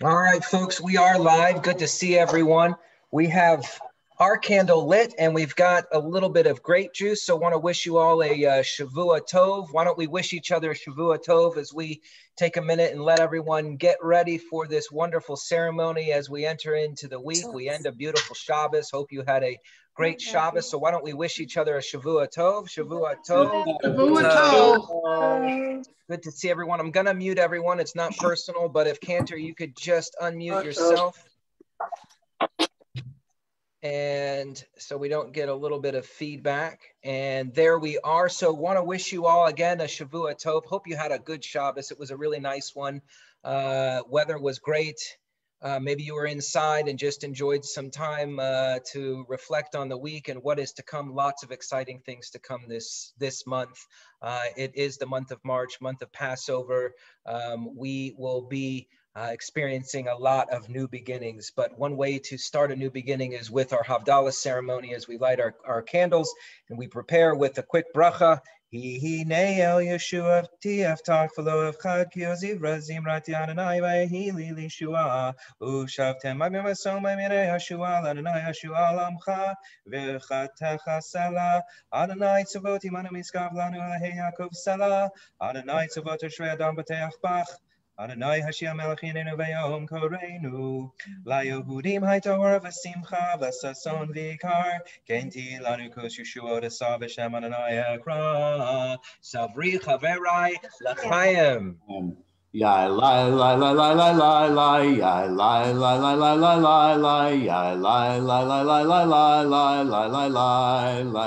All right, folks, we are live. Good to see everyone. We have our candle lit and we've got a little bit of grape juice. So I want to wish you all a Shavua Tov. Why don't we wish each other a Shavua Tov as we take a minute and let everyone get ready for this wonderful ceremony as we enter into the week. We end a beautiful Shabbos. Hope you had a great Shabbos. So why don't we wish each other a Shavua Tov. Shavua Tov. Good to see everyone. I'm going to mute everyone. It's not personal, but if Cantor, you could just unmute yourself. And so we don't get a little bit of feedback. And there we are. So want to wish you all again a Shavua Tov. Hope you had a good Shabbos. It was a really nice one. Weather was great. Maybe you were inside and just enjoyed some time to reflect on the week and what is to come. Lots of exciting things to come this month. It is the month of March, month of Passover. We will be experiencing a lot of new beginnings, but one way to start a new beginning is with our Havdalah ceremony as we light our candles and we prepare with a quick bracha. Hi ne'el Yeshua tiaftach v'lo evchad ki ozivra zimrat Adonai v'yehili lishua ushavtem ma'mimasom ma'mirei Yeshua l'Adonai Yeshua l'amcha v'chatecha sela Adonai tzavot imanu miskav lanu elahei Yaakov sela Adonai tzavot ashrei adam b'teach bach Adonai Hashem Eloheinu v'yom koreinu laYehudim haytorah v'simcha v'sason v'ikar kenti lanu kos Yeshua d'sav v'shem Adonai ekra savri chaverai l'chaim. Ya la la la la la la la ya la la la la la la la ya la la la la la la la la la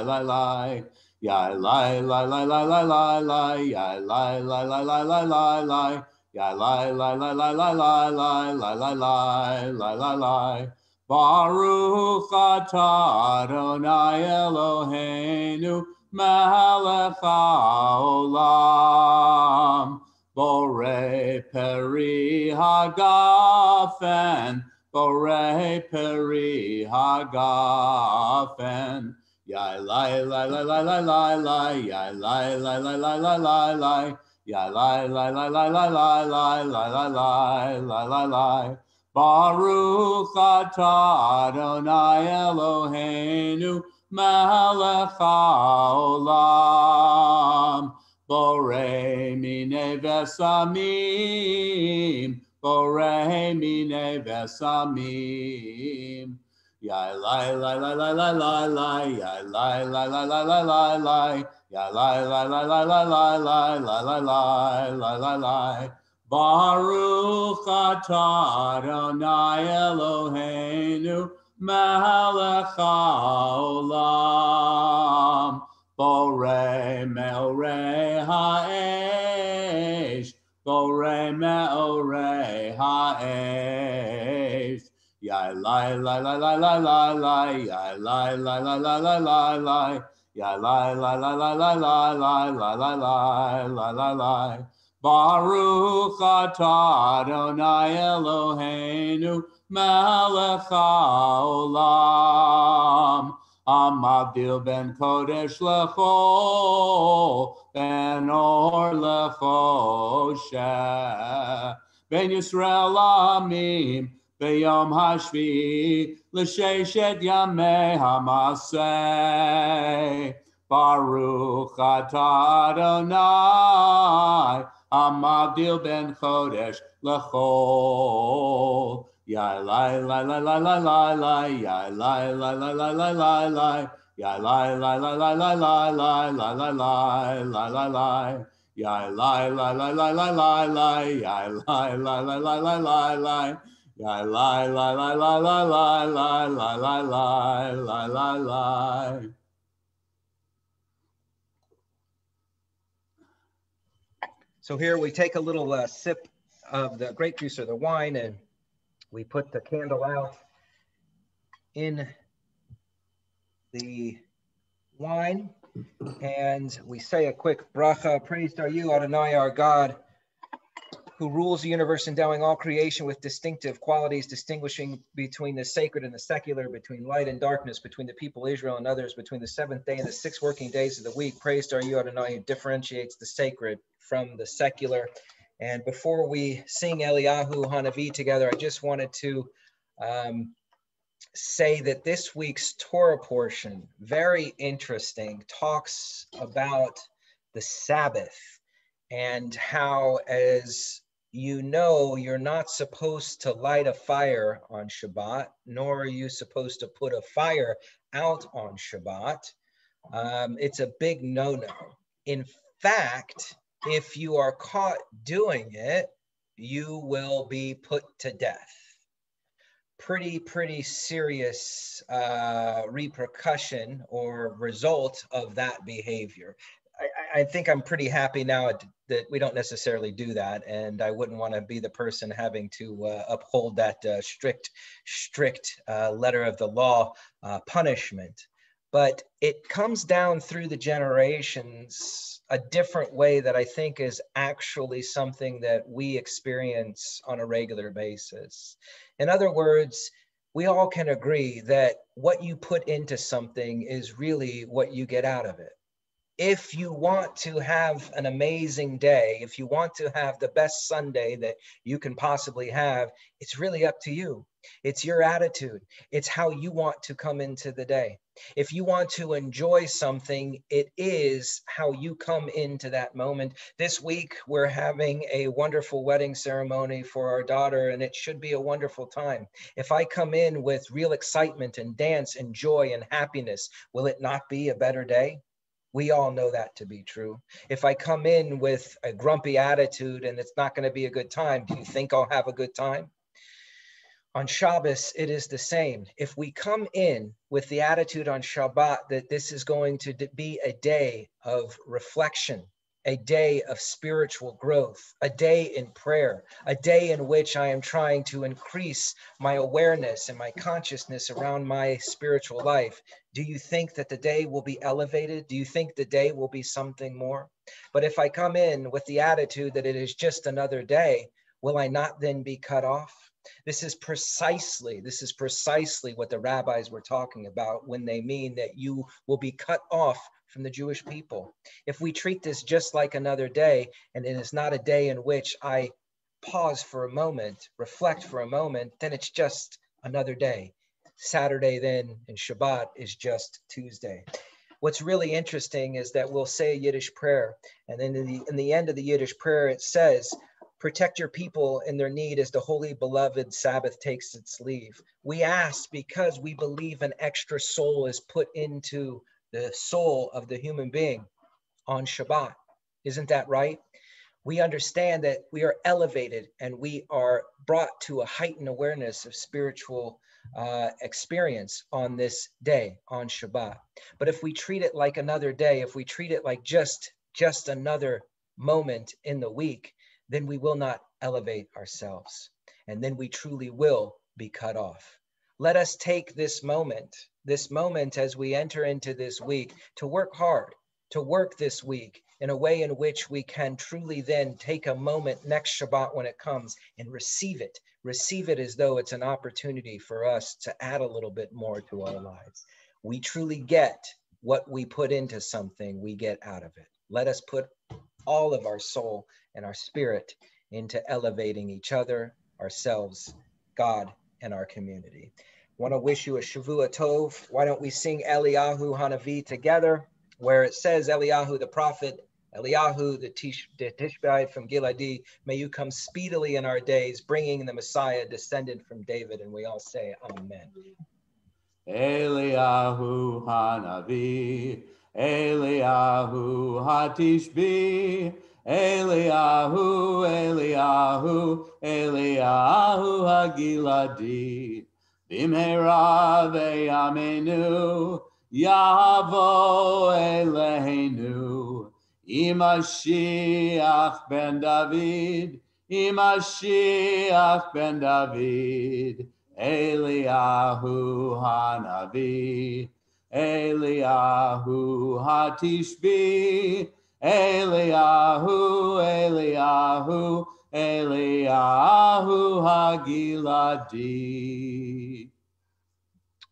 la la ya la la la la la la la ya la la la la la la la ya la la la la la la la la la la la Baruch atah Adonai Eloheinu melech haolam Bore peri hagafen, bore peri hagafen. Ya lai lai lai lai lai lai lai, ya lai lai lai lai lai lai lai, ya lai lai lai lai lai lai lai lai lai lai lai lai. Baruch atah Adonai Eloheinu melech haolam. Bore mine vesamim, bore mine vesamim. Ya lai lai lai lai lai lai lai, ya lai lai lai lai lai lai lai, ya lai lai lai lai lai lai lai lai lai lai lai lai. Baruch atah Adonai Eloheinu melech haolam. Bore me'orei ha'esh, bore me'orei ha'esh. Ya lai lai lai lai lai lai lai, ya lai lai lai lai lai lai lai, ya lai lai lai lai lai lai lai lai lai lai lai lai. Baruch atah Adonai Eloheinu melech haolam. Amavdil ben kodesh lecho, ben or lecho sheh, ben Yisrael amim, beyom hashvi, l'sheshet yamei hamaseh. Baruch atah Adonai, Amavdil ben kodesh lecho. Ya lai lai lai lai lai lai lai, ya lai lai lai lai lai lai lai, ya lai lai lai lai lai lai lai lai lai lai lai lai, ya lai lai lai lai lai lai lai, ya lai lai lai lai lai lai lai, ya lai lai lai lai lai lai lai lai lai lai lai. So here we take a little sip of the grape juice or the wine and we put the candle out in the wine and we say a quick bracha. Praised are you, Adonai, our God, who rules the universe, endowing all creation with distinctive qualities, distinguishing between the sacred and the secular, between light and darkness, between the people Israel and others, between the seventh day and the 6 working days of the week. Praised are you, Adonai, who differentiates the sacred from the secular. And before we sing Eliyahu Hanavi together, I just wanted to say that this week's Torah portion, very interesting, talks about the Sabbath and how, as you know, you're not supposed to light a fire on Shabbat, nor are you supposed to put a fire out on Shabbat. It's a big no-no. In fact, if you are caught doing it, you will be put to death. Pretty serious repercussion or result of that behavior. I think I'm pretty happy now that we don't necessarily do that, and I wouldn't want to be the person having to uphold that strict letter of the law punishment. But it comes down through the generations a different way that I think is actually something that we experience on a regular basis. In other words, we all can agree that what you put into something is really what you get out of it. If you want to have an amazing day, if you want to have the best Sunday that you can possibly have, it's really up to you. It's your attitude. It's how you want to come into the day. If you want to enjoy something, it is how you come into that moment. This week, we're having a wonderful wedding ceremony for our daughter, and it should be a wonderful time. If I come in with real excitement and dance and joy and happiness, will it not be a better day? We all know that to be true. If I come in with a grumpy attitude and it's not going to be a good time, do you think I'll have a good time? On Shabbos, it is the same. If we come in with the attitude on Shabbat that this is going to be a day of reflection, a day of spiritual growth, a day in prayer, a day in which I am trying to increase my awareness and my consciousness around my spiritual life, do you think that the day will be elevated? Do you think the day will be something more? But if I come in with the attitude that it is just another day, will I not then be cut off? This is precisely what the rabbis were talking about when they mean that you will be cut off from the Jewish people. If we treat this just like another day, and it is not a day in which I pause for a moment, reflect for a moment, then it's just another day. Saturday then and Shabbat is just Tuesday. What's really interesting is that we'll say a Yiddish prayer, and then in the end of the Yiddish prayer, it says, protect your people in their need as the holy beloved Sabbath takes its leave. We ask because we believe an extra soul is put into the soul of the human being on Shabbat. Isn't that right? We understand that we are elevated and we are brought to a heightened awareness of spiritual experience on this day, on Shabbat. But if we treat it like another day, if we treat it like just another moment in the week, then we will not elevate ourselves. And then we truly will be cut off. Let us take this moment as we enter into this week to work hard, to work this week in a way in which we can truly then take a moment next Shabbat when it comes and receive it as though it's an opportunity for us to add a little bit more to our lives. We truly get what we put into something, we get out of it. Let us put all of our soul and our spirit into elevating each other, ourselves, God, and our community. I want to wish you a Shavua Tov. Why don't we sing Eliyahu Hanavi together, where it says, Eliyahu the prophet, Eliyahu the Tishbite from Giladi, may you come speedily in our days, bringing the Messiah descended from David. And we all say, Amen. Eliyahu Hanavi, Eliyahu Hatishbi, Eliyahu, Eliyahu, Eliyahu Hagiladi, Bimhera ve'yamenu, Yavo Eleinu, Imashiach ben David, Imashiach ben David, Eliyahu Hanavi, Eliyahu Hatishbi, Eliyahu, Eliyahu, Eliyahu Hagiladi.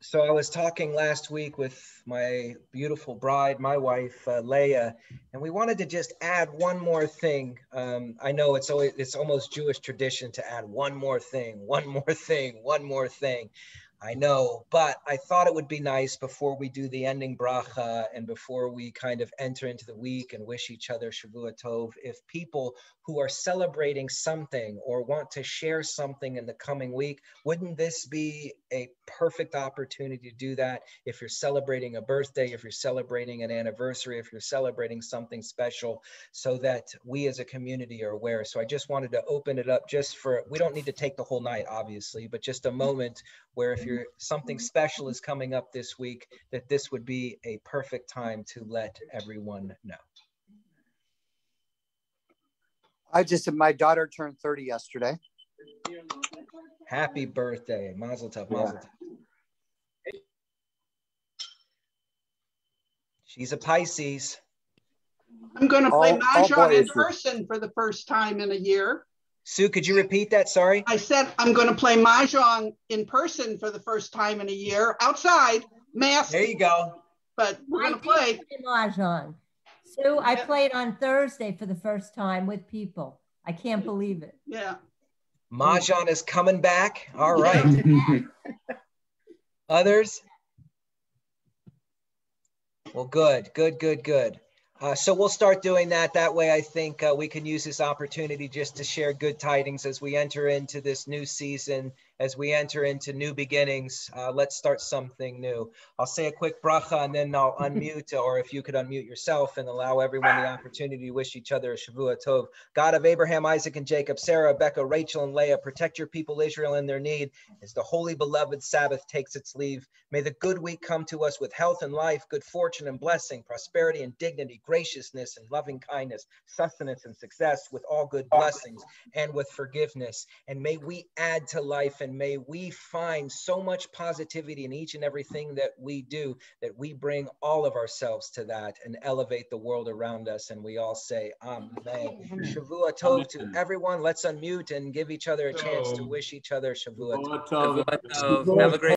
So I was talking last week with my beautiful bride, my wife, Leah, and we wanted to just add one more thing. I know it's almost Jewish tradition to add one more thing, one more thing, one more thing. I know, but I thought it would be nice before we do the ending bracha and before we kind of enter into the week and wish each other Shavua Tov, if people who are celebrating something or want to share something in the coming week, wouldn't this be a perfect opportunity to do that? If you're celebrating a birthday, if you're celebrating an anniversary, if you're celebrating something special, so that we as a community are aware. So I just wanted to open it up just for, we don't need to take the whole night, obviously, but just a moment where if something special is coming up this week, that this would be a perfect time to let everyone know. My daughter turned 30 yesterday. Happy birthday. Mazel tov, mazel tov. She's a Pisces. I'm going to play Mahjong in person for the first time in a year. Sue, could you repeat that? Sorry. I said I'm going to play Mahjong in person for the first time in a year, outside, masked. There you go. But we're going to play Mahjong. Sue, I played on Thursday for the first time with people. I can't believe it. Yeah. Mahjong is coming back. All right. Others? Well, good. So we'll start doing that. That way, I think we can use this opportunity just to share good tidings as we enter into this new season, as we enter into new beginnings. Let's start something new. I'll say a quick bracha and then I'll unmute, or if you could unmute yourself and allow everyone the opportunity to wish each other a Shavua Tov. God of Abraham, Isaac, and Jacob, Sarah, Becca, Rachel, and Leah, protect your people Israel in their need as the holy beloved Sabbath takes its leave. May the good week come to us with health and life, good fortune and blessing, prosperity and dignity, graciousness and loving kindness, sustenance and success, with all good blessings and with forgiveness. And may we add to life, and may we find so much positivity in each and everything that we do, that we bring all of ourselves to that and elevate the world around us. And we all say, Amen. Shavua Tov to everyone. Let's unmute and give each other a chance to wish each other Shavua Tov. Have a great